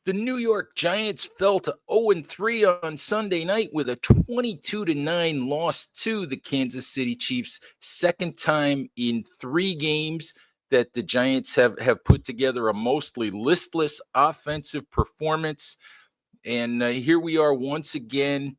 The New York Giants fell to 0-3 on Sunday night with a 22-9 loss to the Kansas City Chiefs. Second time in 3 games that the Giants have put together a mostly listless offensive performance. And here we are once again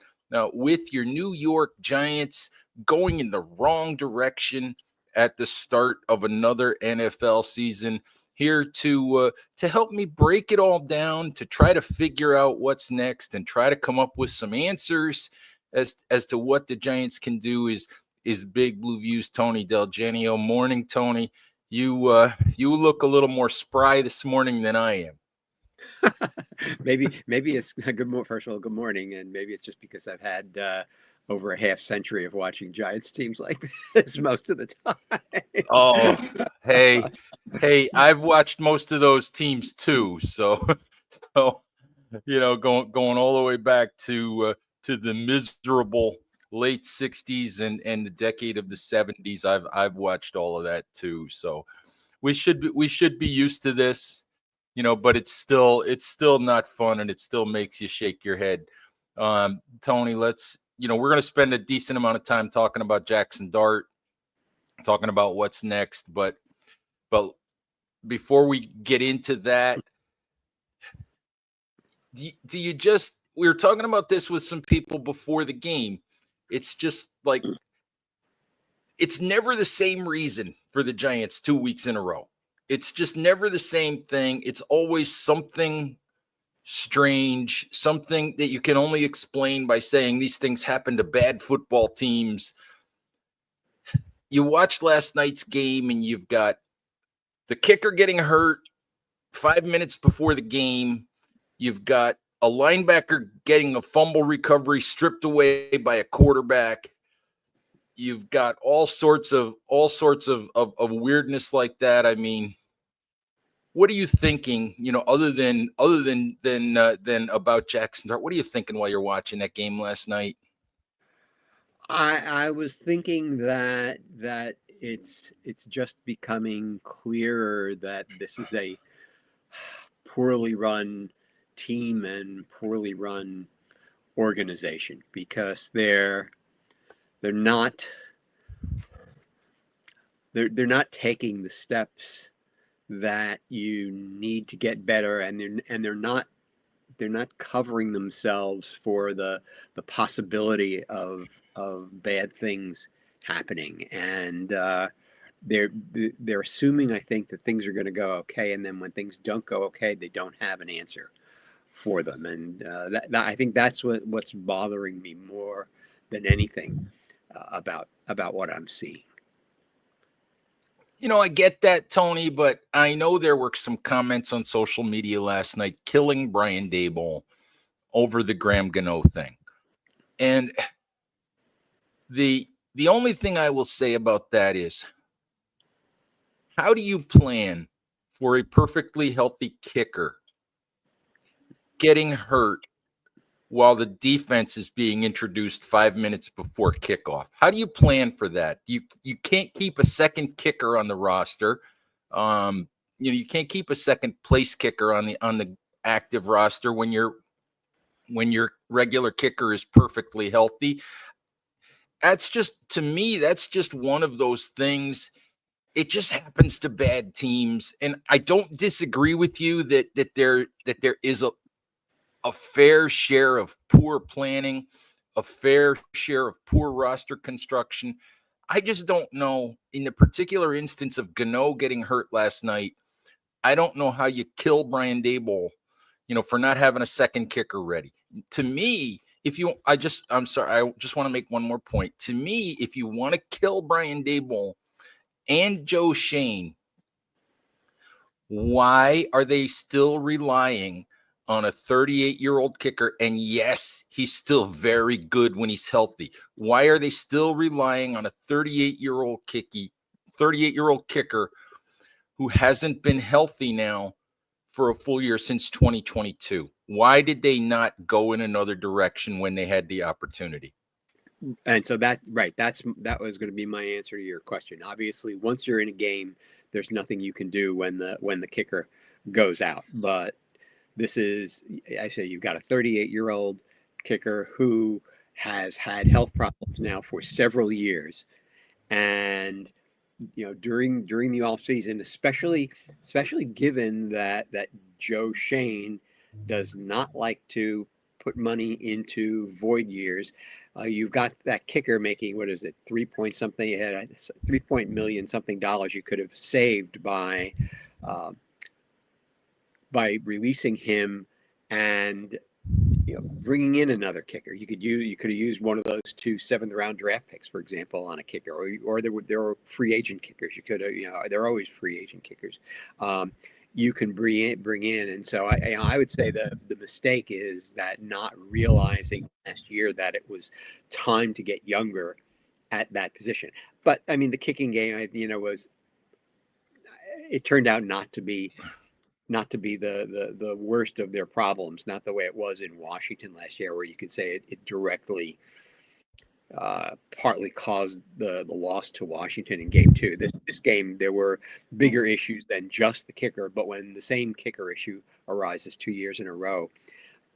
with your New York Giants going in the wrong direction at the start of another NFL season. Here to help me break it all down, to try to figure out what's next and try to come up with some answers as to what the Giants can do is Big Blue View's Tony DelGenio. Morning, Tony. You look a little more spry this morning than I am. maybe it's a first of all, good morning, and maybe it's just because I've had over a half century of watching Giants teams like this most of the time. Oh, hey, I've watched most of those teams too. So going all the way back to the miserable late 60s and the decade of the 70s. I've watched all of that too. So we should be used to this, but it's still not fun, and it still makes you shake your head. Tony, we're going to spend a decent amount of time talking about Jaxson Dart, talking about what's next, but before we get into that, we were talking about this with some people before the game. It's just like, it's never the same reason for the Giants 2 weeks in a row. It's just never the same thing. It's always something strange, something that you can only explain by saying these things happen to bad football teams. You watched last night's game and you've got the kicker getting hurt 5 minutes before the game. You've got a linebacker getting a fumble recovery stripped away by a quarterback. You've got all sorts of weirdness like that. I mean, what are you thinking, other than about Jaxson Dart? What are you thinking while you're watching that game last night? I was thinking that it's just becoming clearer that this is a poorly run team and poorly run organization, because they're not taking the steps that you need to get better, and they're not covering themselves for the possibility of bad things happening, and they're assuming, I think, that things are going to go okay, and then when things don't go okay, they don't have an answer for them, and that I think that's what's bothering me more than anything about what I'm seeing. I get that, Tony, but I know there were some comments on social media last night killing Brian Daboll over the Graham Gano thing. And the only thing I will say about that is, how do you plan for a perfectly healthy kicker getting hurt while the defense is being introduced 5 minutes before kickoff? How do you plan for that? You can't keep a second kicker on the roster. You can't keep a second place kicker on the active roster when your regular kicker is perfectly healthy. That's just, to me, that's just one of those things. It just happens to bad teams, and I don't disagree with you that there is a fair share of poor planning, a fair share of poor roster construction. I just don't know, in the particular instance of Gano getting hurt last night, I don't know how you kill Brian Daboll, for not having a second kicker ready. To me, I just want to make one more point. To me, if you want to kill Brian Daboll and Joe Shane, why are they still relying on a 38-year-old kicker? And yes, he's still very good when he's healthy. Why are they still relying on a 38-year-old kicker who hasn't been healthy now for a full year since 2022? Why did they not go in another direction when they had the opportunity? And so that was going to be my answer to your question. Obviously, once you're in a game, there's nothing you can do when the kicker goes out. But this is, I say, you've got a 38-year-old kicker who has had health problems now for several years, and during the off season, especially given that Joe Shane does not like to put money into void years. You've got that kicker making, what is it, 3 point something, you had 3 million something dollars you could have saved uh, by releasing him and bringing in another kicker. You could have used one of those two seventh-round draft picks, for example, on a kicker, or there were free agent kickers. You could have, there are always free agent kickers. You can bring in, and so I would say the mistake is that not realizing last year that it was time to get younger at that position. But I mean, the kicking game, was, it turned out not to be the worst of their problems, not the way it was in Washington last year, where you could say it directly partly caused the loss to Washington in game two. This game, there were bigger issues than just the kicker, but when the same kicker issue arises 2 years in a row,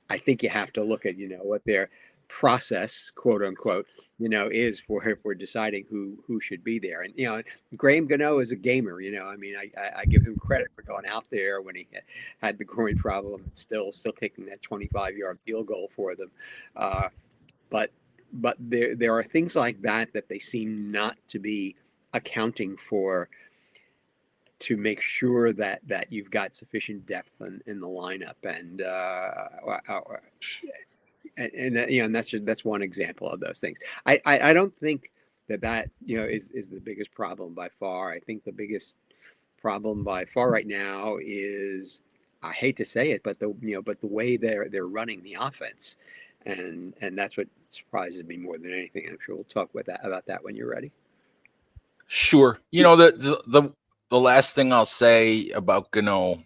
I think you have to look at what their process, quote unquote, is for deciding who should be there. And Graham Gano is a gamer. I mean, I give him credit for going out there when he had the groin problem and still kicking that 25-yard field goal for them. But there are things like that they seem not to be accounting for, to make sure that you've got sufficient depth in the lineup. And that's one example of those things. I don't think that is the biggest problem by far. I think the biggest problem by far right now is, I hate to say it, but the way they're running the offense, and that's what surprises me more than anything. I'm sure we'll talk about that when you're ready. Sure. The last thing I'll say about Gano,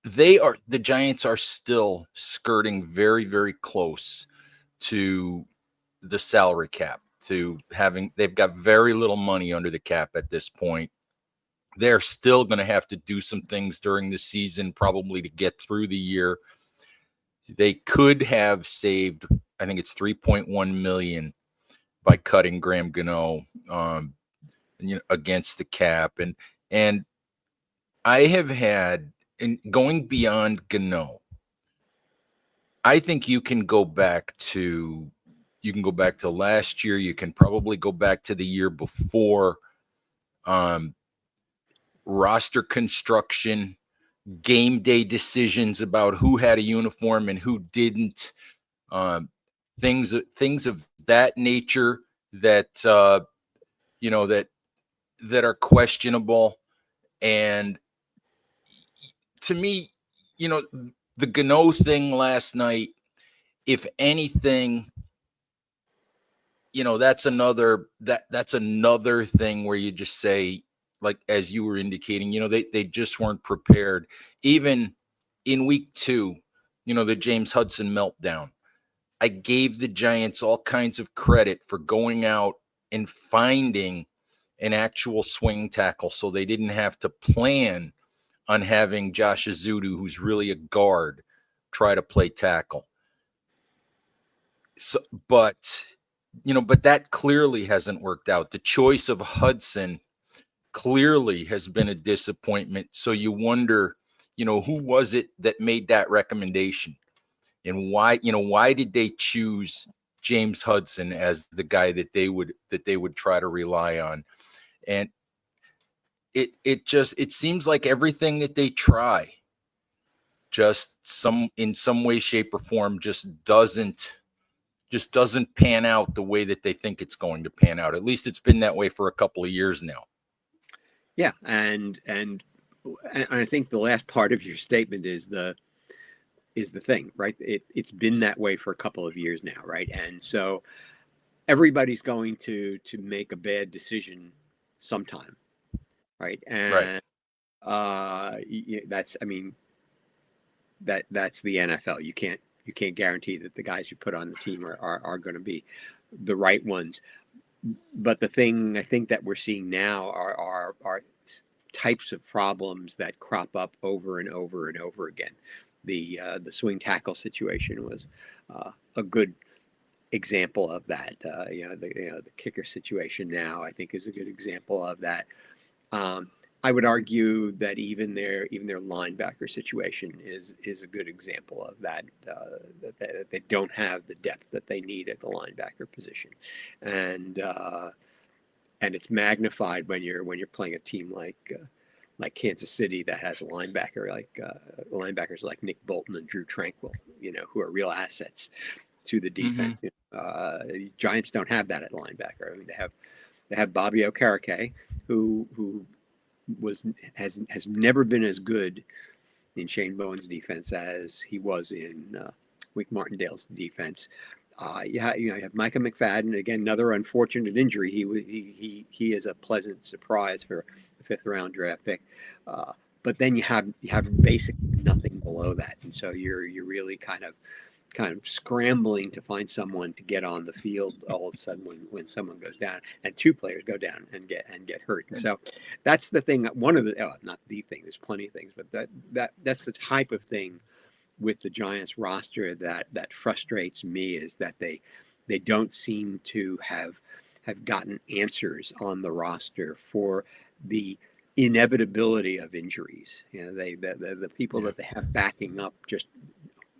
the Giants are still skirting very, very close to the salary cap, they've got very little money under the cap at this point. They're still going to have to do some things during the season, probably, to get through the year. They could have saved, I think it's 3.1 million by cutting Graham Gano against the cap. And I have had, and going beyond Gano, I think you can go back to last year. You can probably go back to the year before. Roster construction, game day decisions about who had a uniform and who didn't, things of that nature that that are questionable. And to me, the Gano thing last night, if anything, that's another thing where you just say, like, as you were indicating, they just weren't prepared. Even in week 2, the James Hudson meltdown, I gave the Giants all kinds of credit for going out and finding an actual swing tackle, so they didn't have to plan on having Josh Azudu, who's really a guard, try to play tackle. So, but that clearly hasn't worked out. The choice of Hudson clearly has been a disappointment. So you wonder, who was it that made that recommendation, and why did they choose James Hudson as the guy that they would try to rely on? And it seems like everything that they try, just in some way, shape, or form, just doesn't pan out the way that they think it's going to pan out. At least it's been that way for a couple of years now. Yeah, and I think the last part of your statement is the thing, right? It's been that way for a couple of years now, right? And so everybody's going to make a bad decision sometime, right? And that's the NFL. You can't guarantee that the guys you put on the team are going to be the right ones. But the thing I think that we're seeing now are types of problems that crop up over and over and over again. The swing tackle situation was a good example of that. The kicker situation now, I think, is a good example of that. I would argue that even their linebacker situation is a good example of that. That they don't have the depth that they need at the linebacker position, and it's magnified when you're playing a team like Kansas City that has a linebackers like Nick Bolton and Drew Tranquill, who are real assets to the defense. Giants don't have that at linebacker. I mean, they have Bobby Okereke, who has never been as good in Shane Bowen's defense as he was in Wink Martindale's defense. You have Micah McFadden, again, another unfortunate injury. He is a pleasant surprise for a 5th round draft pick. But then you have basically nothing below that, and so you're really kind of scrambling to find someone to get on the field all of a sudden when someone goes down and 2 players go down and get hurt. And so that's the thing. One of the not the thing. There's plenty of things, but that's the type of thing with the Giants roster that frustrates me, is that they don't seem to have gotten answers on the roster for the inevitability of injuries. The people that they have backing up,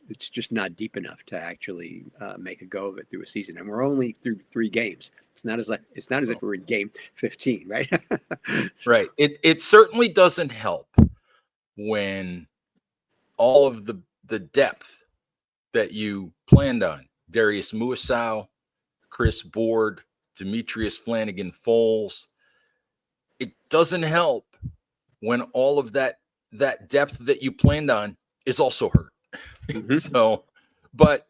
it's just not deep enough to actually make a go of it through a season. And we're only through 3 games. It's not as if we're in game 15, right? Right. It certainly doesn't help when all of the depth that you planned on, Darius Muasau, Chris Board, Demetrius Flanagan-Foles, it doesn't help when all of that depth that you planned on is also hurt. Mm-hmm. So, but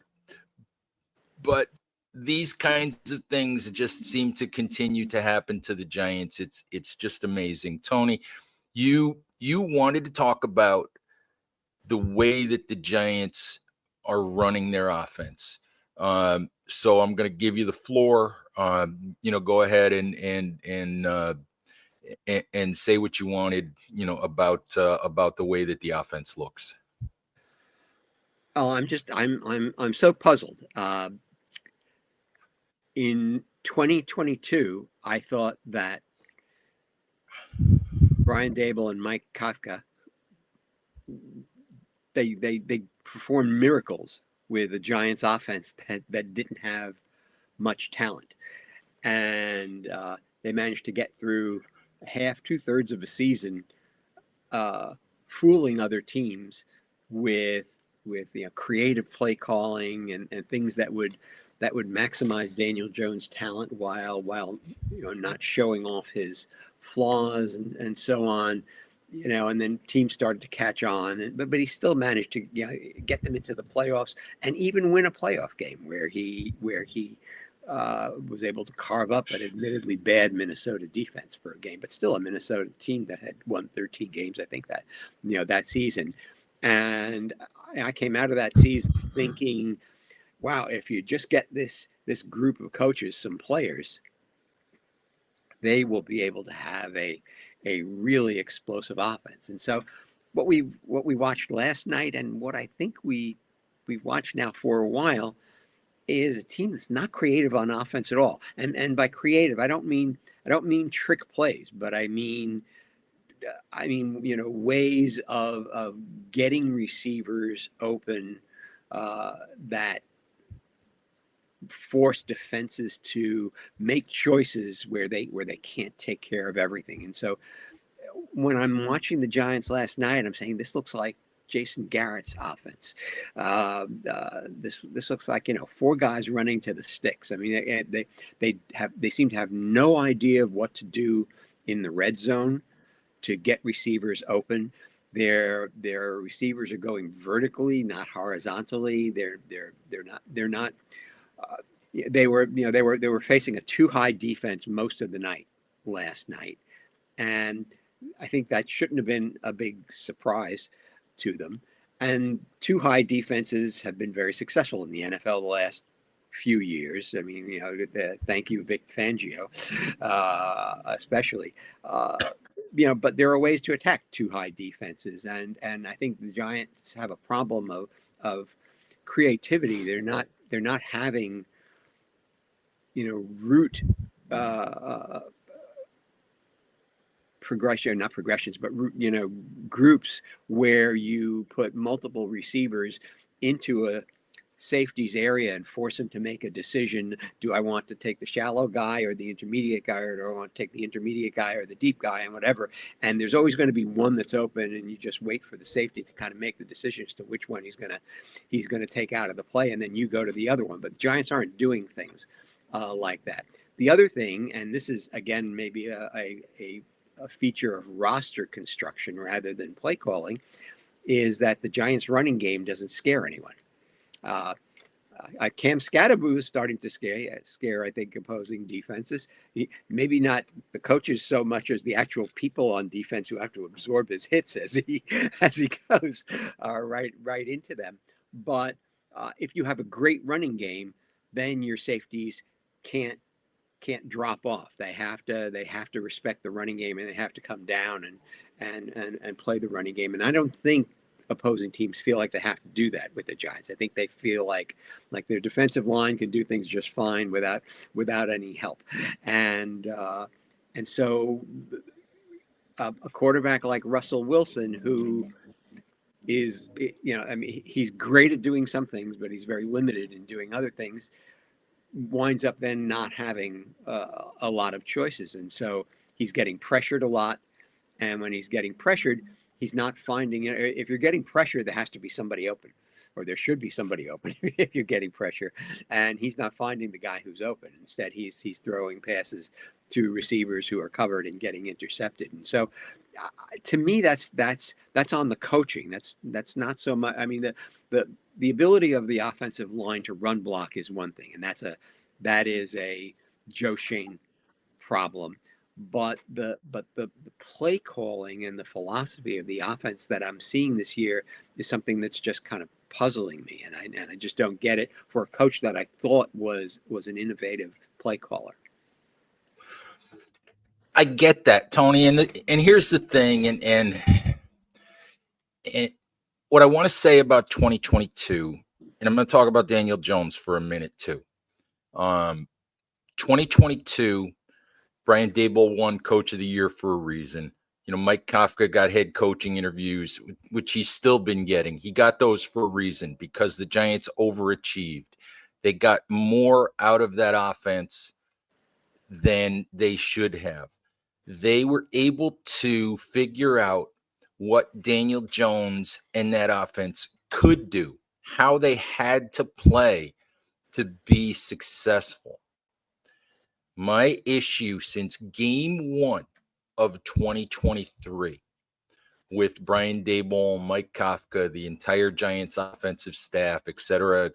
these kinds of things just seem to continue to happen to the Giants. It's just amazing. Tony, you wanted to talk about the way that the Giants are running their offense. So I'm going to give you the floor. Go ahead and say what you wanted, about the way that the offense looks. Oh, I'm so puzzled. In 2022, I thought that Brian Daboll and Mike Kafka, they performed miracles with a Giants offense that didn't have much talent, and they managed to get through half, 2/3 of a season, fooling other teams with creative play calling and things that would maximize Daniel Jones' talent while not showing off his flaws and so on. And then teams started to catch on, but he still managed to get them into the playoffs and even win a playoff game where he was able to carve up an admittedly bad Minnesota defense for a game, but still a Minnesota team that had won 13 games, I think, that season. And I came out of that season thinking, wow, if you just get this group of coaches, some players, they will be able to have a really explosive offense. And so what we watched last night, and what I think we've watched now for a while, is a team that's not creative on offense at all. And by creative, I don't mean trick plays, but I mean ways of getting receivers open that force defenses to make choices where they can't take care of everything. And so when I'm watching the Giants last night, I'm saying this looks like Jason Garrett's offense. This looks like 4 guys running to the sticks. I mean, they seem to have no idea of what to do in the red zone to get receivers open. Their receivers are going vertically, not horizontally. They're not. They were facing a too high defense most of the night last night, and I think that shouldn't have been a big surprise to them. And too high defenses have been very successful in the NFL the last few years. I mean, thank you, Vic Fangio, especially. but there are ways to attack two high defenses, and I think the Giants have a problem of creativity. They're not having route progression, not progressions, but groups where you put multiple receivers into a safeties area and force them to make a decision. Do I want to take the shallow guy or the intermediate guy, or do I want to take the intermediate guy or the deep guy, and whatever? And there's always going to be one that's open, and you just wait for the safety to kind of make the decision as to which one he's going to take out of the play, and then you go to the other one. But the Giants aren't doing things like that. The other thing, and this is again maybe a feature of roster construction rather than play calling, is that the Giants' running game doesn't scare anyone. Cam Scadaboo is starting to scare, I think, opposing defenses. Maybe not the coaches so much as the actual people on defense who have to absorb his hits as he goes right into them. But if you have a great running game, then your safeties can't drop off. They have to respect the running game, and they have to come down and play the running game. And I don't think opposing teams feel like they have to do that with the Giants. I think they feel like their defensive line can do things just fine without any help. And so a quarterback like Russell Wilson, who is, he's great at doing some things, but he's very limited in doing other things, winds up then not having a lot of choices. And so he's getting pressured a lot. And when he's getting pressured, he's not finding, if you're getting pressure, there has to be somebody open, or there should be somebody open if you're getting pressure. And he's not finding the guy who's open. Instead, he's throwing passes to receivers who are covered and getting intercepted. And so to me, that's on the coaching. That's not so much. I mean, the ability of the offensive line to run block is one thing, and that is a Joe Schoen problem. But the play calling and the philosophy of the offense that I'm seeing this year is something that's just kind of puzzling me, and I just don't get it for a coach that I thought was an innovative play caller. I get that, Tony, and here's the thing, and what I want to say about 2022, and I'm going to talk about Daniel Jones for a minute too. 2022. Brian Daboll won Coach of the Year for a reason. Mike Kafka got head coaching interviews, which he's still been getting. He got those for a reason, because the Giants overachieved. They got more out of that offense than they should have. They were able to figure out what Daniel Jones and that offense could do, how they had to play to be successful. My issue since game 1 of 2023 with Brian Daboll, Mike Kafka, the entire Giants offensive staff, et cetera,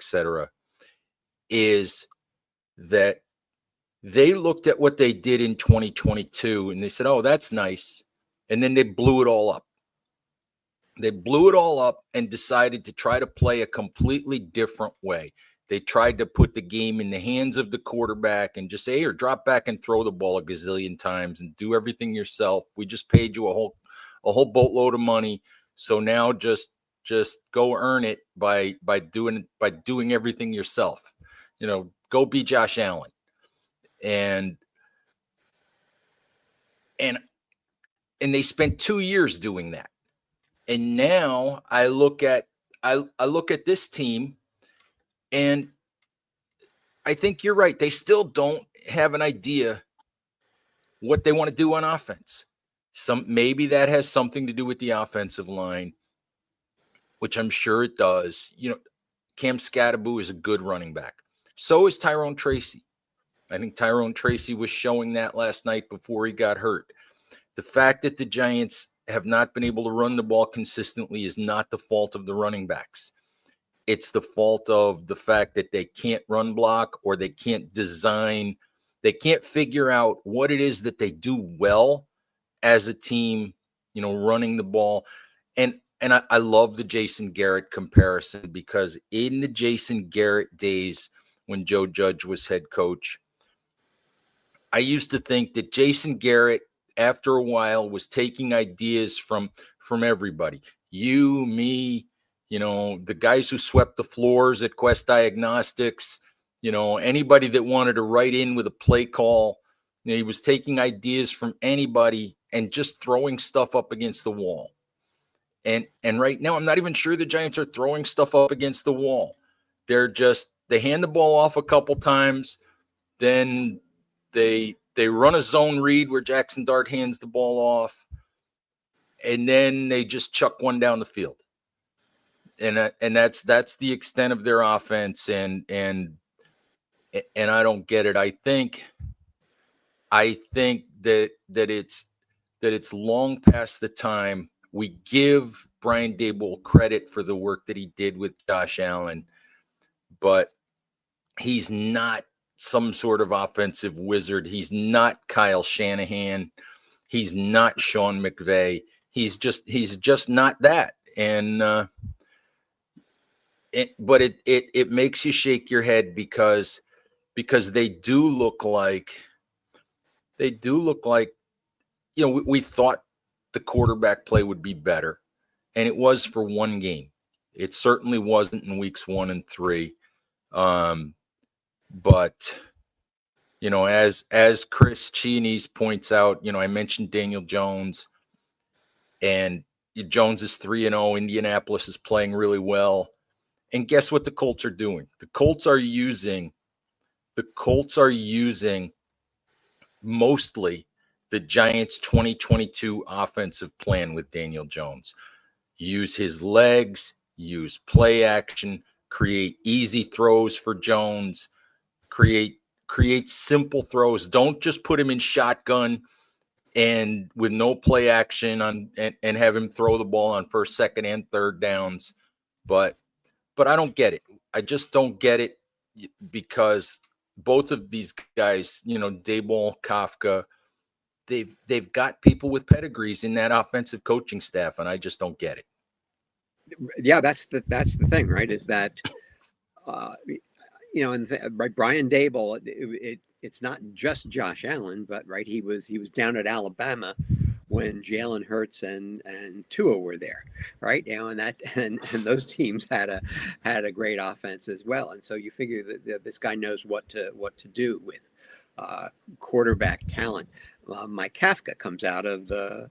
is that they looked at what they did in 2022 and they said, oh, that's nice. And then they blew it all up. They blew it all up and decided to try to play a completely different way. They tried to put the game in the hands of the quarterback and just say, here, drop back and throw the ball a gazillion times and do everything yourself. We just paid you a whole boatload of money. So now just go earn it by doing everything yourself. Go be Josh Allen. And they spent 2 years doing that. And now I look at this team, and I think you're right. They still don't have an idea what they want to do on offense. Maybe that has something to do with the offensive line, which I'm sure it does. Cam Scadaboo is a good running back. So is Tyrone Tracy. I think Tyrone Tracy was showing that last night before he got hurt. The fact that the Giants have not been able to run the ball consistently is not the fault of the running backs. It's the fault of the fact that they can't run block, or they can't design. They can't figure out what it is that they do well as a team, running the ball. And I love the Jason Garrett comparison, because in the Jason Garrett days when Joe Judge was head coach, I used to think that Jason Garrett after a while was taking ideas from everybody. You, me, the guys who swept the floors at Quest Diagnostics, anybody that wanted to write in with a play call. He was taking ideas from anybody and just throwing stuff up against the wall. And right now, I'm not even sure the Giants are throwing stuff up against the wall. They hand the ball off a couple times, then they run a zone read where Jaxson Dart hands the ball off, and then they just chuck one down the field. And that's the extent of their offense, and I don't get it. I think that it's long past the time we give Brian Daboll credit for the work that he did with Josh Allen, but he's not some sort of offensive wizard. He's not Kyle Shanahan. He's not Sean McVay. He's just not that. And but it makes you shake your head because they do look like we thought the quarterback play would be better, and it was for one game. It certainly wasn't in weeks 1 and 3. But as Chris Cheney's points out, I mentioned Daniel Jones, and Jones is 3-0. Indianapolis is playing really well. And guess what the Colts are doing? The Colts are using mostly the Giants' 2022 offensive plan with Daniel Jones. Use his legs, use play action, create easy throws for Jones, create simple throws. Don't just put him in shotgun and with no play action and have him throw the ball on first, second, and third downs. But I don't get it. I just don't get it, because both of these guys, Daboll, Kafka, they've got people with pedigrees in that offensive coaching staff, and I just don't get it. Yeah, that's the thing, right? Is that right, Brian Daboll, it's not just Josh Allen, but right, he was down at Alabama when Jalen Hurts and Tua were there, right? And those teams had a great offense as well, and so you figure that this guy knows what to do with quarterback talent. Mike Kafka comes out of the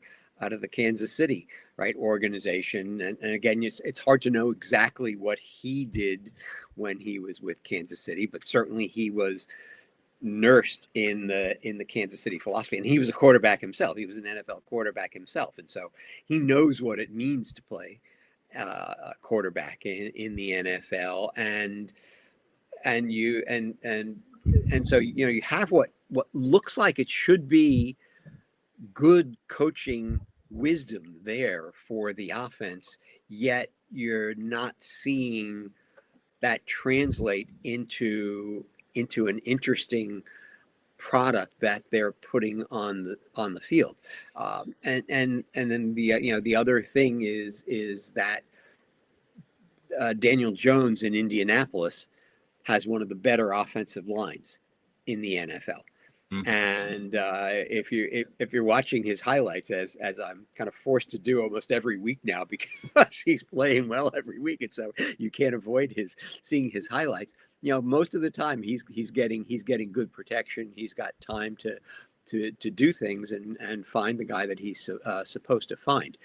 Kansas City, right, organization, and again, it's hard to know exactly what he did when he was with Kansas City, but certainly he was nursed in the Kansas City philosophy, and he was a quarterback himself. He was an NFL quarterback himself, and so he knows what it means to play a quarterback in the NFL, and so you have what looks like it should be good coaching wisdom there for the offense, yet you're not seeing that translate into an interesting product that they're putting on the field. And then the other thing is that Daniel Jones in Indianapolis has one of the better offensive lines in the NFL. Mm-hmm. And if you're watching his highlights, as I'm kind of forced to do almost every week now, because he's playing well every week, and so you can't avoid seeing his highlights. Most of the time he's getting good protection. He's got time to do things and find the guy that he's supposed to find.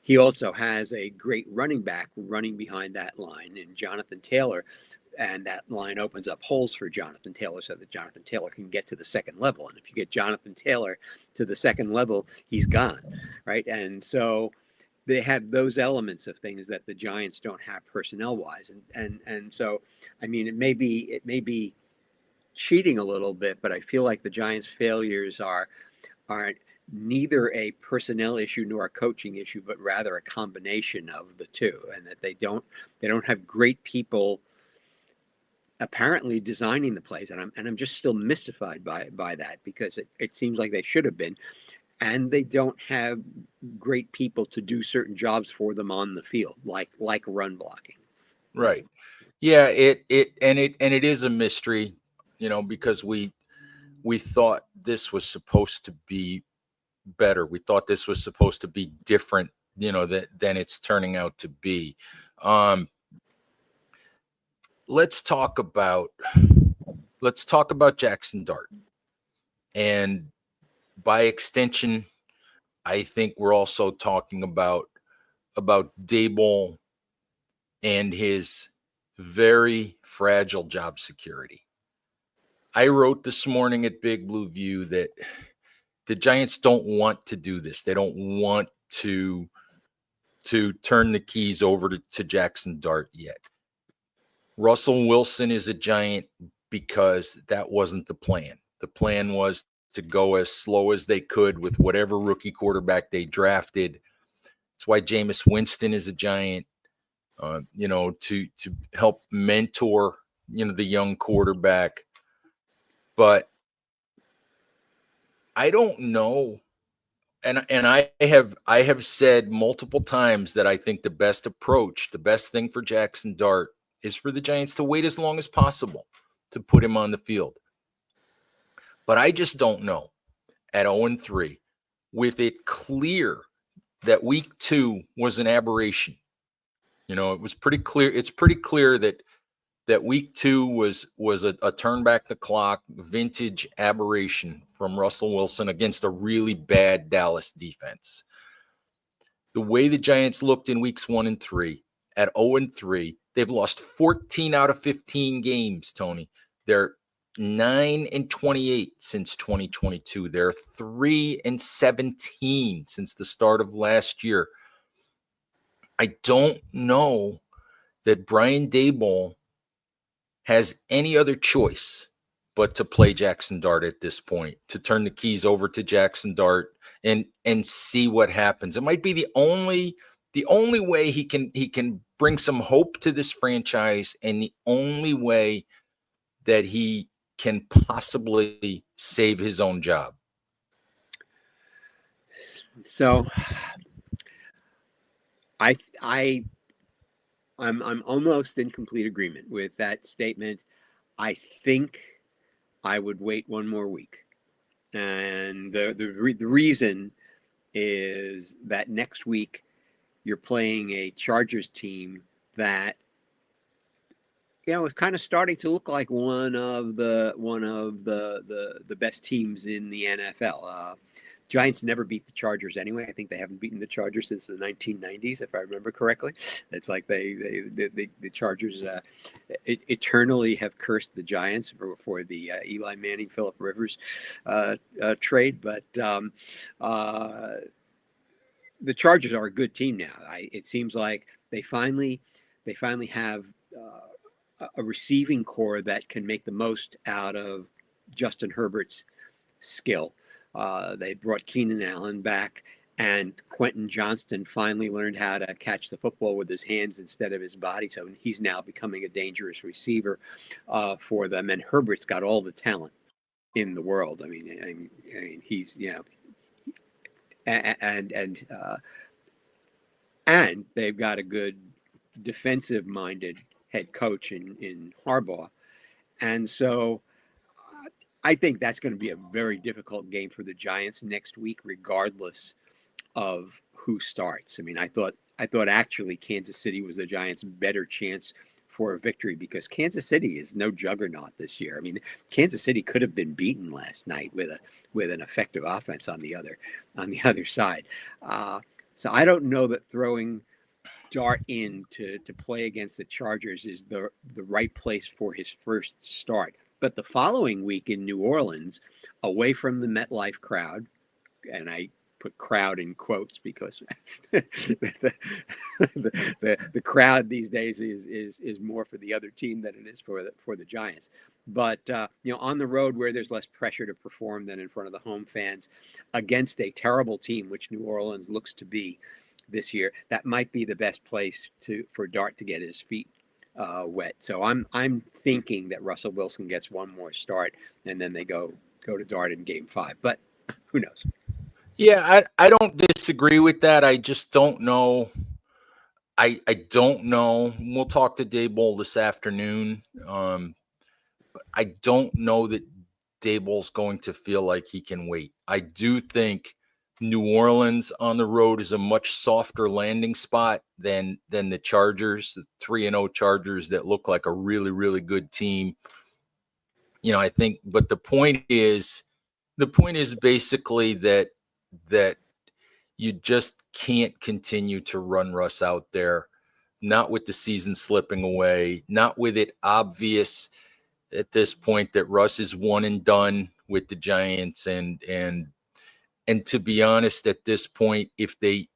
He also has a great running back running behind that line, and Jonathan Taylor. And that line opens up holes for Jonathan Taylor so that Jonathan Taylor can get to the second level. And if you get Jonathan Taylor to the second level, he's gone, right? And so they have those elements of things that the Giants don't have personnel-wise. And so, I mean, it may be cheating a little bit, but I feel like the Giants' failures are neither a personnel issue nor a coaching issue, but rather a combination of the two, and that they don't have great people apparently designing the plays, and I'm just still mystified by that, because it seems like they should have been, and they don't have great people to do certain jobs for them on the field, like run blocking. Right. Yeah. It is a mystery, because we thought this was supposed to be better. We thought this was supposed to be different, than it's turning out to be. Let's talk about Jaxson Dart. And by extension, I think we're also talking about Daboll and his very fragile job security. I wrote this morning at Big Blue View that the Giants don't want to do this. They don't want to turn the keys over to Jaxson Dart yet. Russell Wilson is a Giant because that wasn't the plan. The plan was to go as slow as they could with whatever rookie quarterback they drafted. That's why Jameis Winston is a Giant, to help mentor, the young quarterback. But I don't know. And I have said multiple times that I think the best approach, the best thing for Jaxson Dart is for the Giants to wait as long as possible to put him on the field. But I just don't know at 0-3, with it clear that week 2 was an aberration. It was pretty clear. It's pretty clear that week 2 was a turn back the clock, vintage aberration from Russell Wilson against a really bad Dallas defense. The way the Giants looked in weeks 1 and 3, at 0-3, they've lost 14 out of 15 games, Tony. They're 9-28 since 2022. They're 3-17 since the start of last year. I don't know that Brian Daboll has any other choice but to play Jaxson Dart at this point, to turn the keys over to Jaxson Dart and see what happens. It might be the only way he can bring some hope to this franchise, and the only way that he can possibly save his own job. So I'm almost in complete agreement with that statement. I think I would wait one more week, and the reason is that next week you're playing a Chargers team that is kind of starting to look like one of the best teams in the NFL. Giants never beat the Chargers anyway. I think they haven't beaten the Chargers since the 1990s, if I remember correctly. It's like the Chargers eternally have cursed the Giants for the Eli Manning, Phillip Rivers trade. But the Chargers are a good team now. It seems like they finally have a receiving core that can make the most out of Justin Herbert's skill. They brought Keenan Allen back, and Quentin Johnston finally learned how to catch the football with his hands instead of his body. So he's now becoming a dangerous receiver for them. And Herbert's got all the talent in the world. I mean he's, and they've got a good defensive-minded head coach in Harbaugh. And so I think that's going to be a very difficult game for the Giants next week, regardless of who starts. I mean, I thought actually Kansas City was the Giants' better chance for a victory, because Kansas City is no juggernaut this year. I mean, Kansas City could have been beaten last night with an effective offense on the other side. So I don't know that throwing Dart in to play against the Chargers is the right place for his first start. But the following week in New Orleans, away from the MetLife crowd, and I put crowd in quotes because the crowd these days is more for the other team than it is for the Giants. But on the road, where there's less pressure to perform than in front of the home fans, against a terrible team, which New Orleans looks to be this year, that might be the best place for Dart to get his feet wet. So I'm thinking that Russell Wilson gets one more start, and then they go to Dart in Game 5. But who knows? Yeah, I don't disagree with that. I just don't know. I don't know. We'll talk to Daboll this afternoon. But I don't know that Daboll's going to feel like he can wait. I do think New Orleans on the road is a much softer landing spot than the Chargers, the 3-0 Chargers that look like a really, really good team. I think, but the point is basically that you just can't continue to run Russ out there, not with the season slipping away, not with it obvious at this point that Russ is one and done with the Giants. And to be honest, at this point, if the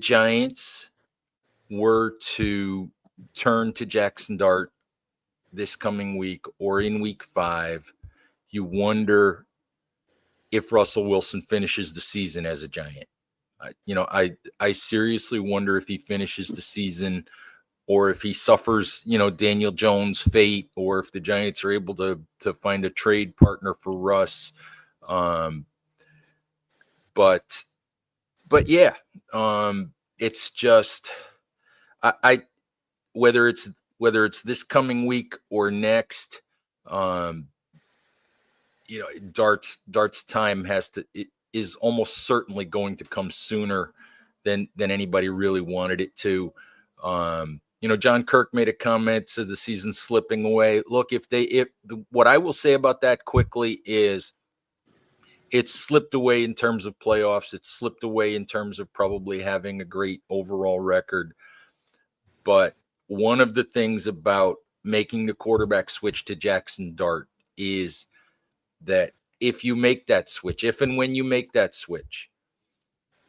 Giants were to turn to Jaxson Dart this coming week or in week 5, you wonder if Russell Wilson finishes the season as a Giant. I seriously wonder if he finishes the season or if he suffers, Daniel Jones' fate, or if the Giants are able to find a trade partner for Russ. But yeah, it's just I whether it's this coming week or next, Dart's time is almost certainly going to come sooner than anybody really wanted it to. John Kirk made a comment, said the season's slipping away. Look, what I will say about that quickly is it's slipped away in terms of playoffs. It's slipped away in terms of probably having a great overall record. But one of the things about making the quarterback switch to Jaxson Dart is that if you make that switch, if and when you make that switch,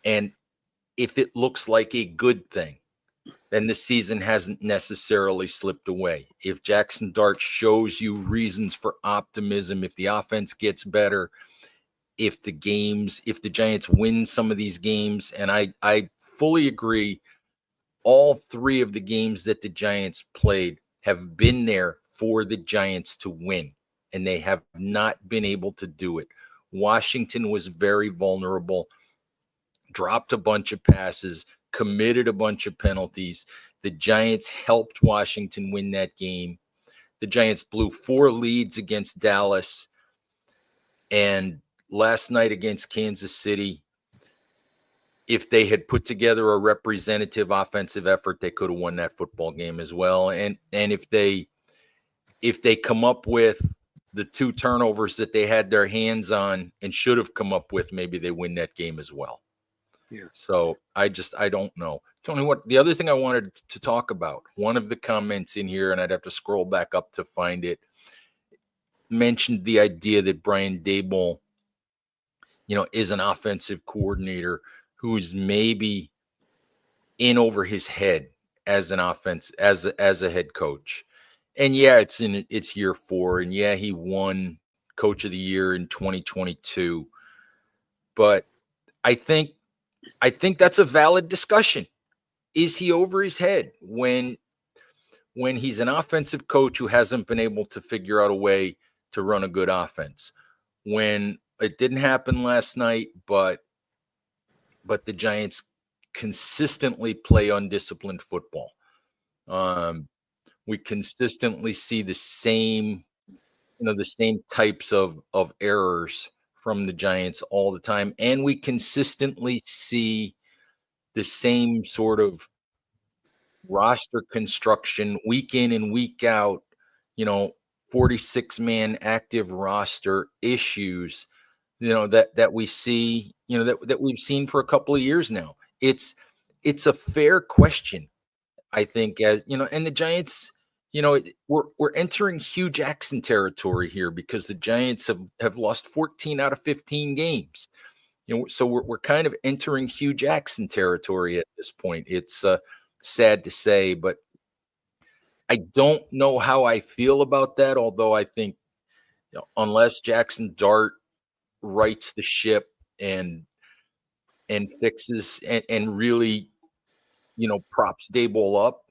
and if it looks like a good thing, then the season hasn't necessarily slipped away. If Jaxson Dart shows you reasons for optimism, if the offense gets better, if the Giants win some of these games, and I fully agree, all 3 of the games that the Giants played have been there for the Giants to win, and they have not been able to do it. Washington was very vulnerable, dropped a bunch of passes, committed a bunch of penalties. The Giants helped Washington win that game. The Giants blew 4 leads against Dallas. And last night against Kansas City, if they had put together a representative offensive effort, they could have won that football game as well. And if they come up with the 2 turnovers that they had their hands on and should have come up with, maybe they win that game as well. Yeah. So I don't know. Tony, what the other thing I wanted to talk about, one of the comments in here, and I'd have to scroll back up to find it, mentioned the idea that Brian Daboll, is an offensive coordinator who's maybe in over his head as an offense, as a head coach. And yeah, it's year 4, and yeah, he won Coach of the Year in 2022. But I think that's a valid discussion. Is he over his head when he's an offensive coach who hasn't been able to figure out a way to run a good offense? When it didn't happen last night, but the Giants consistently play undisciplined football. We consistently see the same types of errors from the Giants all the time. And we consistently see the same sort of roster construction week in and week out, 46-man active roster issues, that we see, that we've seen for a couple of years now. It's a fair question, I think, as and the Giants, we're entering Hugh Jackson territory here because the Giants have lost 14 out of 15 games. So we're kind of entering Hugh Jackson territory at this point. It's sad to say, but I don't know how I feel about that. Although I think, unless Jaxson Dart rights the ship and fixes and really, props Daboll up,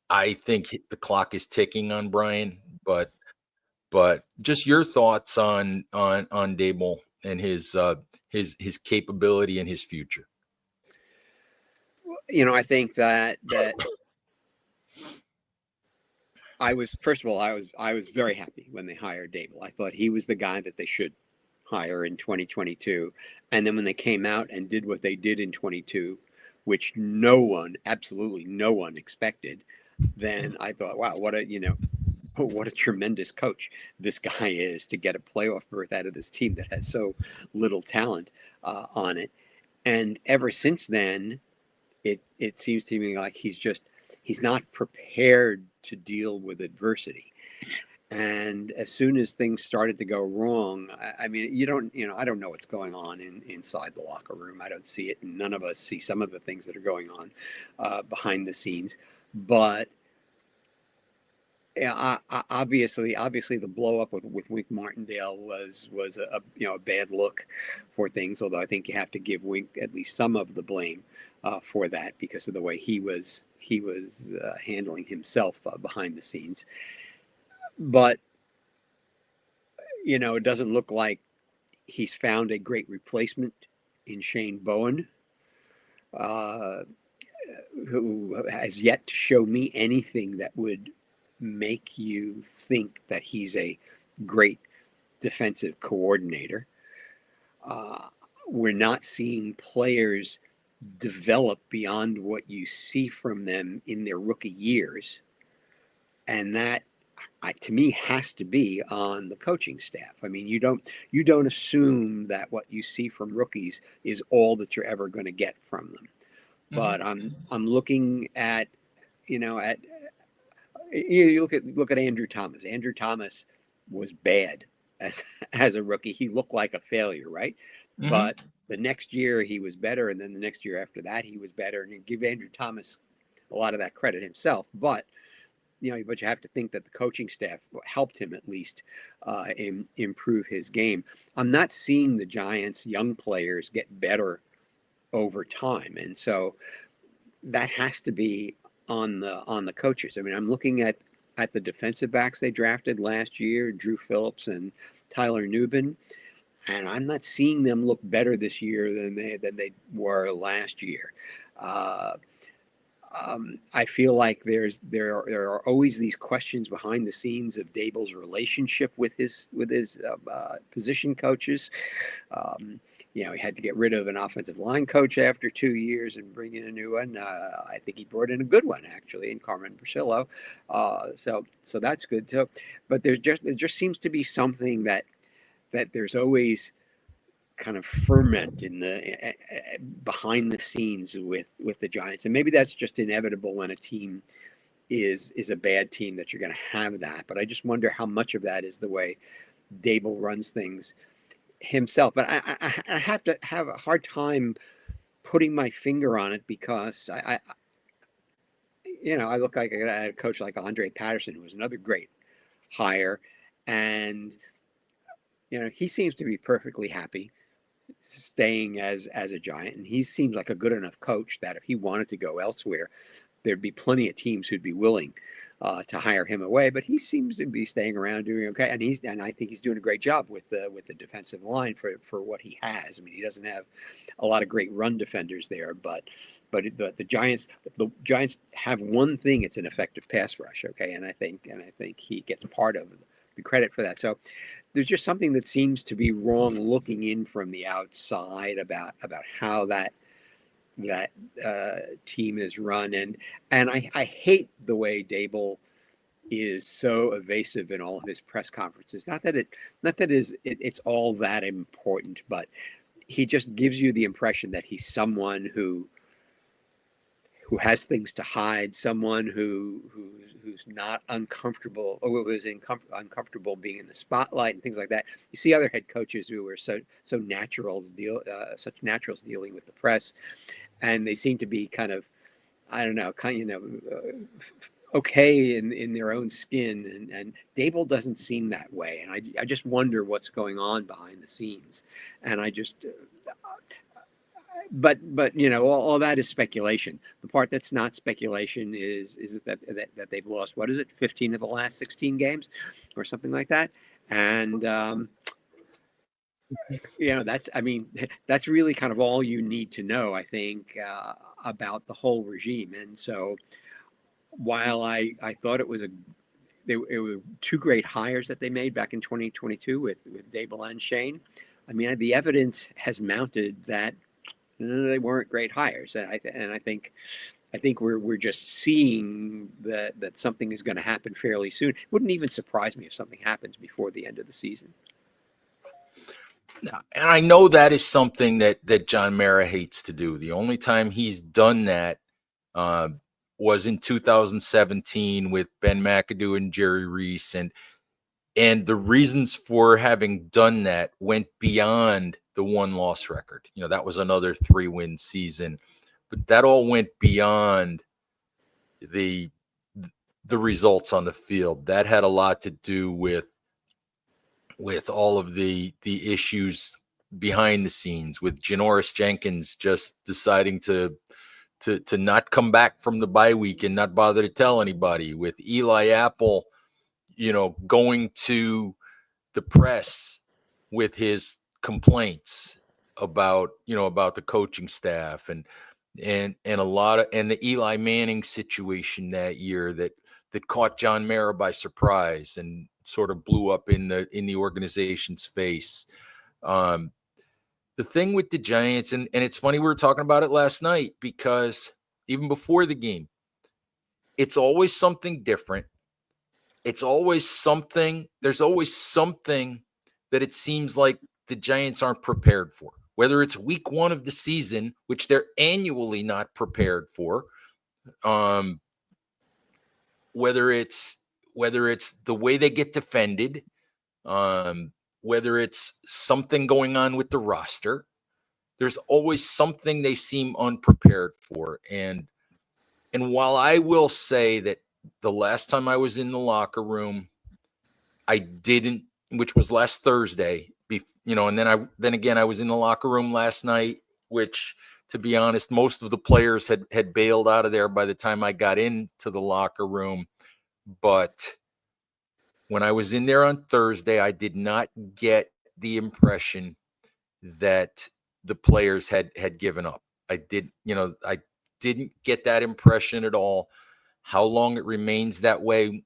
I think the clock is ticking on Brian. But just your thoughts on Daboll and his capability and his future. I think that I was, first of all, I was very happy when they hired Daboll. I thought he was the guy that they should hire in 2022. And then when they came out and did what they did in 22, which no one, absolutely no one expected, then I thought, wow, what a tremendous coach this guy is to get a playoff berth out of this team that has so little talent on it. And ever since then, it seems to me like he's not prepared to deal with adversity. And as soon as things started to go wrong, I mean, I don't know what's going on inside the locker room. I don't see it, and none of us see some of the things that are going on behind the scenes. But yeah, obviously, the blow up with Wink Martindale was a bad look for things. Although I think you have to give Wink at least some of the blame for that because of the way he was handling himself behind the scenes. But it doesn't look like he's found a great replacement in Shane Bowen, uh, who has yet to show me anything that would make you think that he's a great defensive coordinator. Uh, we're not seeing players develop beyond what you see from them in their rookie years. And that, to me, has to be on the coaching staff. I mean, you don't assume that what you see from rookies is all that you're ever going to get from them. But I'm looking at at you look at Andrew Thomas. Andrew Thomas was bad as a rookie. He looked like a failure, right? But the next year he was better, and then the next year after that he was better. And you give Andrew Thomas a lot of that credit himself, but you have to think that the coaching staff helped him at least improve his game. I'm not seeing the Giants' young players get better over time, and so that has to be on the coaches. I mean, I'm looking at the defensive backs they drafted last year, Drew Phillips and Tyler Nubin, and I'm not seeing them look better this year than they were last year. I feel like there are always these questions behind the scenes of Daboll's relationship with his position coaches. He had to get rid of an offensive line coach after 2 years and bring in a new one. I think he brought in a good one actually in Carmen Priscillo. So that's good too. But there just seems to be something that there's always kind of ferment in the behind the scenes with the Giants, and maybe that's just inevitable when a team is a bad team that you're going to have that. But I just wonder how much of that is the way Daboll runs things himself. But I have to have a hard time putting my finger on it because I look like a coach like Andre Patterson, who was another great hire, and he seems to be perfectly happy staying as a Giant, and he seems like a good enough coach that if he wanted to go elsewhere, there'd be plenty of teams who'd be willing to hire him away. But he seems to be staying around doing okay, and I think he's doing a great job with the defensive line for what he has. I mean, he doesn't have a lot of great run defenders there, but the Giants have one thing: it's an effective pass rush. Okay, and I think he gets part of the credit for that. So there's just something that seems to be wrong looking in from the outside about how that team is run, and I hate the way Daboll is so evasive in all of his press conferences. Not that it's all that important, but he just gives you the impression that he's someone who has things to hide, someone who's not uncomfortable or who is uncomfortable being in the spotlight and things like that. You see other head coaches who are such naturals dealing with the press, and they seem to be kind of, I don't know, okay in their own skin, and Daboll doesn't seem that way, and I just wonder what's going on behind the scenes, and I just. But all that is speculation. The part that's not speculation is that they've lost, what is it, 15 of the last 16 games or something like that, and that's really kind of all you need to know, I think, about the whole regime. And so while I thought it were two great hires that they made back in 2022 with Daboll and Shane, I mean, the evidence has mounted that they weren't great hires, and I think we're just seeing that something is going to happen fairly soon. It wouldn't even surprise me if something happens before the end of the season. And I know that is something that John Mara hates to do. The only time he's done that was in 2017 with Ben McAdoo and Jerry Reese, and the reasons for having done that went beyond the 1-loss record. That was another 3-win season, but that all went beyond the results on the field. That had a lot to do with all of the issues behind the scenes, with Janoris Jenkins just deciding to not come back from the bye week and not bother to tell anybody, with Eli Apple, going to the press with his complaints about the coaching staff, and a lot of, and the Eli Manning situation that year that caught John Mara by surprise and sort of blew up in the organization's face. The thing with the Giants, and it's funny, we were talking about it last night, because even before the game, it's always something different. It's always something. There's always something that it seems like the Giants aren't prepared for. Whether it's week 1 of the season, which they're annually not prepared for, whether it's the way they get defended, whether it's something going on with the roster, there's always something they seem unprepared for. And while I will say that the last time I was in the locker room, I didn't, which was last Thursday, and then again I was in the locker room last night, which, to be honest, most of the players had bailed out of there by the time I got into the locker room. But when I was in there on Thursday, I did not get the impression that the players had given up. I didn't get that impression at all. How long it remains that way,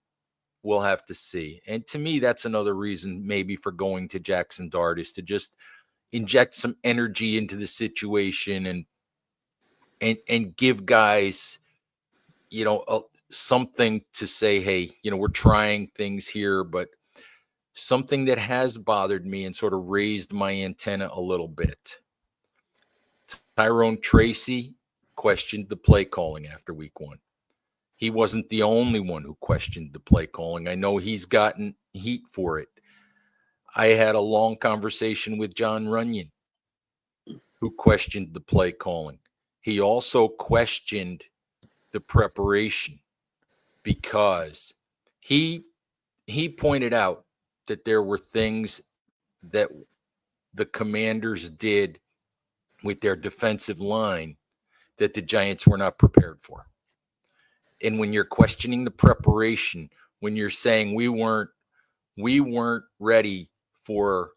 we'll have to see. And to me, that's another reason maybe for going to Jaxson Dart, is to just inject some energy into the situation and give guys, something to say, hey, we're trying things here. But something that has bothered me and sort of raised my antenna a little bit, Tyrone Tracy questioned the play calling after week 1. He wasn't the only one who questioned the play calling. I know he's gotten heat for it. I had a long conversation with John Runyon, who questioned the play calling. He also questioned the preparation, because he pointed out that there were things that the Commanders did with their defensive line that the Giants were not prepared for. And when you're questioning the preparation, when you're saying we weren't ready for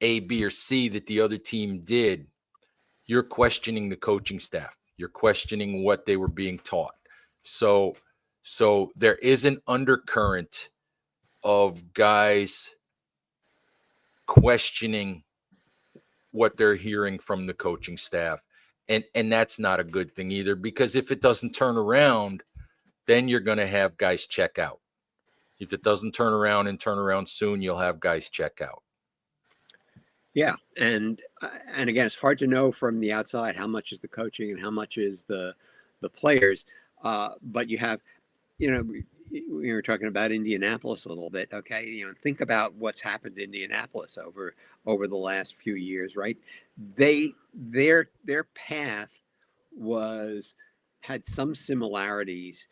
A, B, or C that the other team did, you're questioning the coaching staff. You're questioning what they were being taught. So there is an undercurrent of guys questioning what they're hearing from the coaching staff. And that's not a good thing either, because if it doesn't turn around, then you're going to have guys check out. If it doesn't turn around soon, you'll have guys check out. Yeah, and again, it's hard to know from the outside how much is the coaching and how much is the players. But you have, we were talking about Indianapolis a little bit. Okay, think about what's happened in Indianapolis over the last few years, right? Their path had some similarities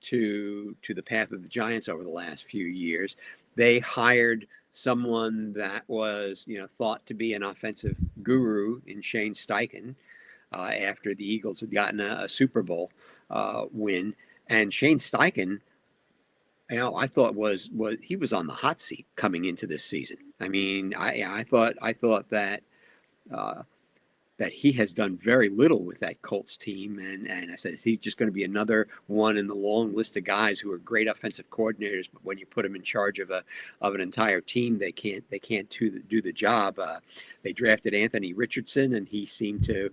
to the path of the Giants over the last few years. They hired someone that was, thought to be an offensive guru in Shane Steichen, after the Eagles had gotten a Super Bowl win. And Shane Steichen, I thought he was on the hot seat coming into this season. I mean, I thought that that he has done very little with that Colts team, and I said he's just going to be another one in the long list of guys who are great offensive coordinators, but when you put them in charge of an entire team, they can't do the job. They drafted Anthony Richardson, and he seemed to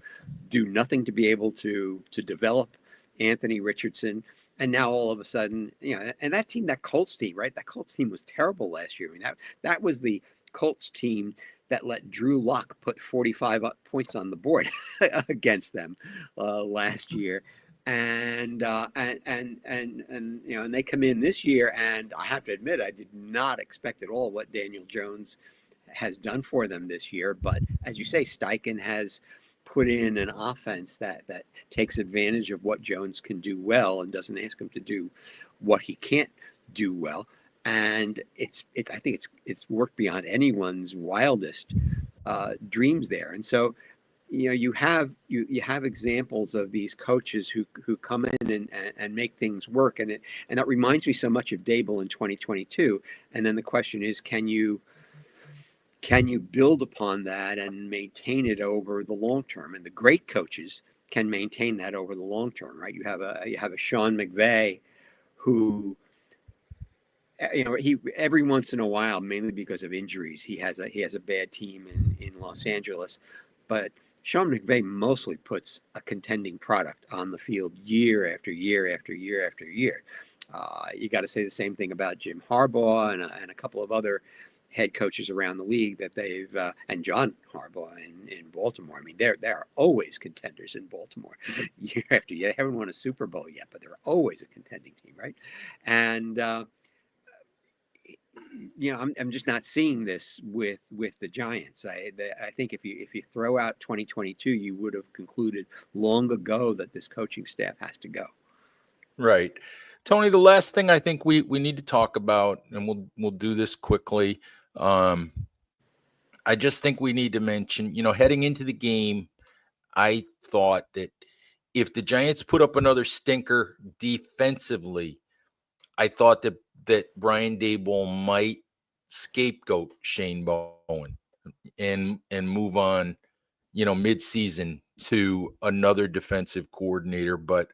do nothing to be able to develop Anthony Richardson. And now all of a sudden, and that team, that Colts team, right? That Colts team was terrible last year. I mean, that was the Colts team that let Drew Lock put 45 points on the board against them last year. And they come in this year, and I have to admit, I did not expect at all what Daniel Jones has done for them this year. But as you say, Steichen has put in an offense that takes advantage of what Jones can do well and doesn't ask him to do what he can't do well. And I think it's worked beyond anyone's wildest dreams there. And so, you have examples of these coaches who come in and make things work. And that reminds me so much of Daboll in 2022. And then the question is, can you build upon that and maintain it over the long term? And the great coaches can maintain that over the long term, right? You have a Sean McVay who, he every once in a while, mainly because of injuries, he has a bad team in Los Angeles, but Sean McVay mostly puts a contending product on the field year after year after year after year. You got to say the same thing about Jim Harbaugh and a couple of other head coaches around the league that they've and John Harbaugh in Baltimore. I mean, they're always contenders in Baltimore year after year. They haven't won a Super Bowl yet, but they're always a contending team, right? And I'm just not seeing this with the Giants. I think if you throw out 2022, you would have concluded long ago that this coaching staff has to go. Right. Tony, the last thing I think we need to talk about, and we'll do this quickly. I just think we need to mention, heading into the game, I thought that if the Giants put up another stinker defensively, I thought that Brian Daboll might scapegoat Shane Bowen and move on, mid-season to another defensive coordinator. But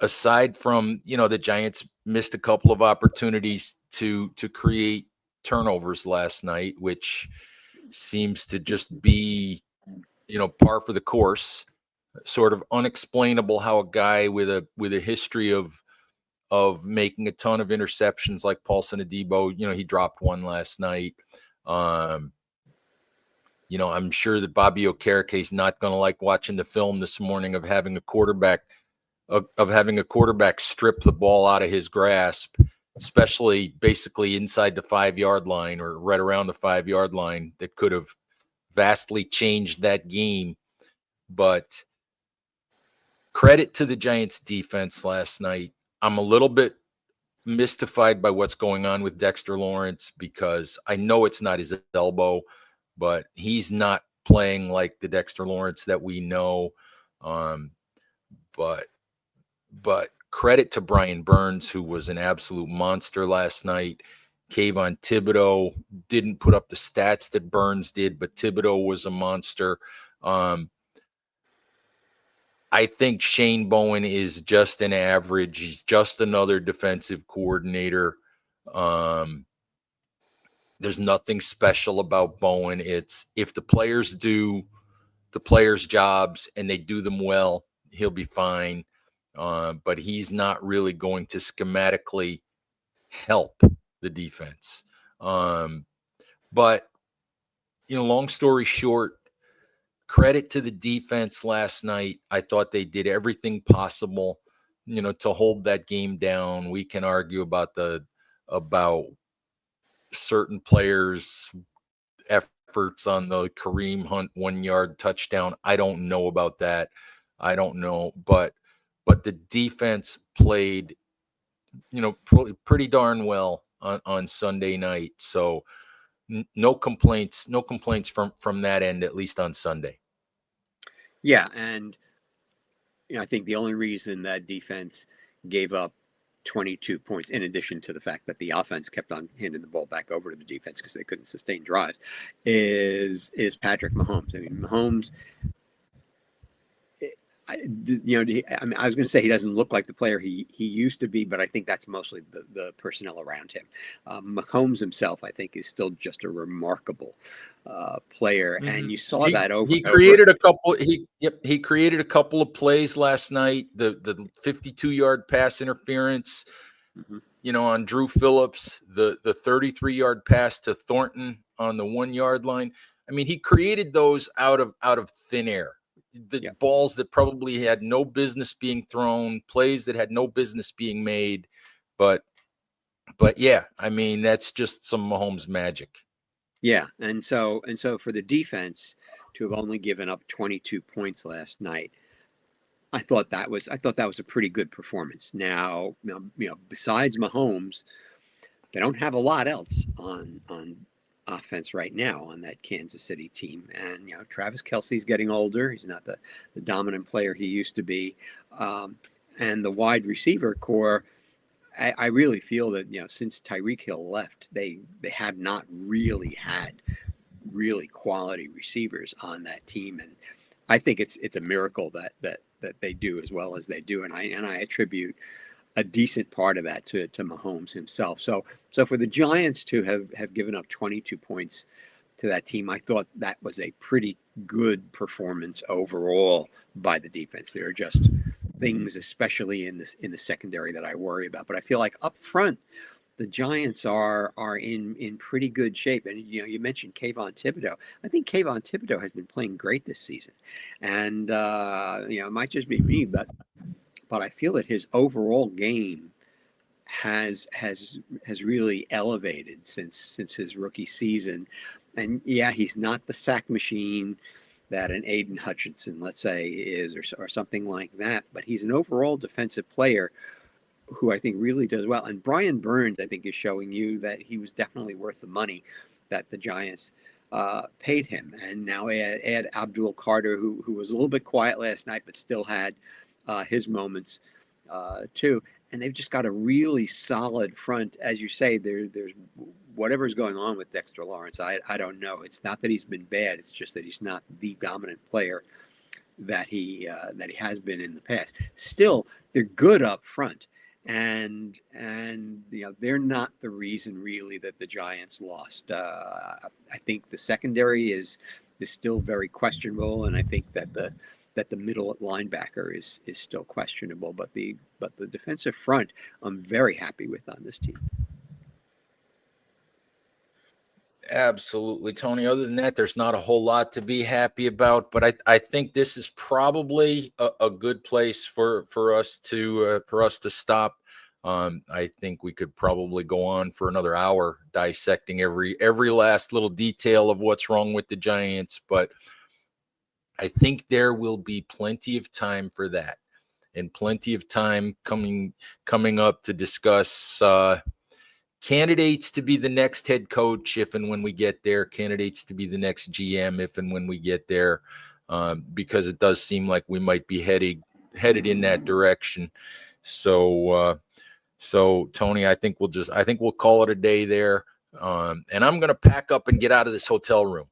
aside from, the Giants missed a couple of opportunities to create turnovers last night, which seems to just be, par for the course. Sort of unexplainable how a guy with a history of making a ton of interceptions like Paulson Adebo, he dropped one last night. I'm sure that Bobby Okereke is not going to like watching the film this morning of having a quarterback strip the ball out of his grasp, especially basically inside the 5-yard line or right around the 5-yard line. That could have vastly changed that game. But credit to the Giants defense last night. I'm a little bit mystified by what's going on with Dexter Lawrence, because I know it's not his elbow, but he's not playing like the Dexter Lawrence that we know. But credit to Brian Burns, who was an absolute monster last night. Kayvon Thibodeau didn't put up the stats that Burns did, but Thibodeau was a monster. I think Shane Bowen is just an average. He's just another defensive coordinator. There's nothing special about Bowen. It's if the players do the players' jobs and they do them well, he'll be fine. But he's not really going to schematically help the defense. But, long story short, credit to the defense last night. I thought they did everything possible, to hold that game down. We can argue about certain players' efforts on the Kareem Hunt 1-yard touchdown. I don't know about that. I don't know, but the defense played, pretty darn well on Sunday night. So no complaints from that end, at least on Sunday. Yeah, and I think the only reason that defense gave up 22 points, in addition to the fact that the offense kept on handing the ball back over to the defense because they couldn't sustain drives, is Patrick Mahomes. I mean, Mahomes I mean, I was going to say he doesn't look like the player he used to be, but I think that's mostly the personnel around him. Mahomes himself, I think, is still just a remarkable player, and you saw that over. He created a couple. He created a couple of plays last night. The 52-yard pass interference, on Drew Phillips. The 33-yard pass to Thornton on the 1-yard line. I mean, he created those out of thin air. The balls that probably had no business being thrown, plays that had no business being made, but yeah, I mean, that's just some Mahomes magic. Yeah, and so for the defense to have only given up 22 points last night, I thought that was a pretty good performance. Now, besides Mahomes, they don't have a lot else on offense right now on that Kansas City team. And Travis Kelce's getting older; he's not the dominant player he used to be. And the wide receiver core, I really feel that since Tyreek Hill left, they have not really had really quality receivers on that team, and I think it's a miracle that they do as well as they do, and I attribute a decent part of that to Mahomes himself. So for the Giants to have given up 22 points to that team, I thought that was a pretty good performance overall by the defense. There are just things, especially in the secondary, that I worry about. But I feel like up front, the Giants are in pretty good shape. And you mentioned Kayvon Thibodeau. I think Kayvon Thibodeau has been playing great this season, and it might just be me, but I feel that his overall game has really elevated since his rookie season. And yeah, he's not the sack machine that an Aiden Hutchinson, let's say, is, or something like that, but he's an overall defensive player who I think really does well. And Brian Burns, I think, is showing you that he was definitely worth the money that the Giants paid him. And now add Abdul Carter, who was a little bit quiet last night, but still had his moments too. And they've just got a really solid front. As you say, there's whatever's going on with Dexter Lawrence. I don't know. It's not that he's been bad. It's just that he's not the dominant player that he has been in the past. Still, they're good up front. And they're not the reason really that the Giants lost. I think the secondary is still very questionable, and I think that the middle linebacker is still questionable. But the defensive front, I'm very happy with on this team. Absolutely, Tony. Other than that, there's not a whole lot to be happy about. But I think this is probably a good place for us to stop. I think we could probably go on for another hour dissecting every last little detail of what's wrong with the Giants. But I think there will be plenty of time for that, and plenty of time coming up to discuss candidates to be the next head coach if and when we get there, candidates to be the next GM if and when we get there, because it does seem like we might be headed in that direction. So Tony, I think we'll call it a day there, and I'm gonna pack up and get out of this hotel room.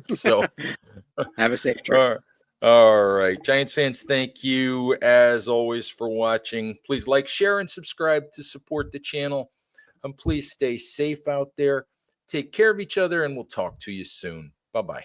So have a safe trip. All right, Giants fans, thank you as always for watching. Please like, share, and subscribe to support the channel. Please stay safe out there. Take care of each other, and we'll talk to you soon. Bye-bye.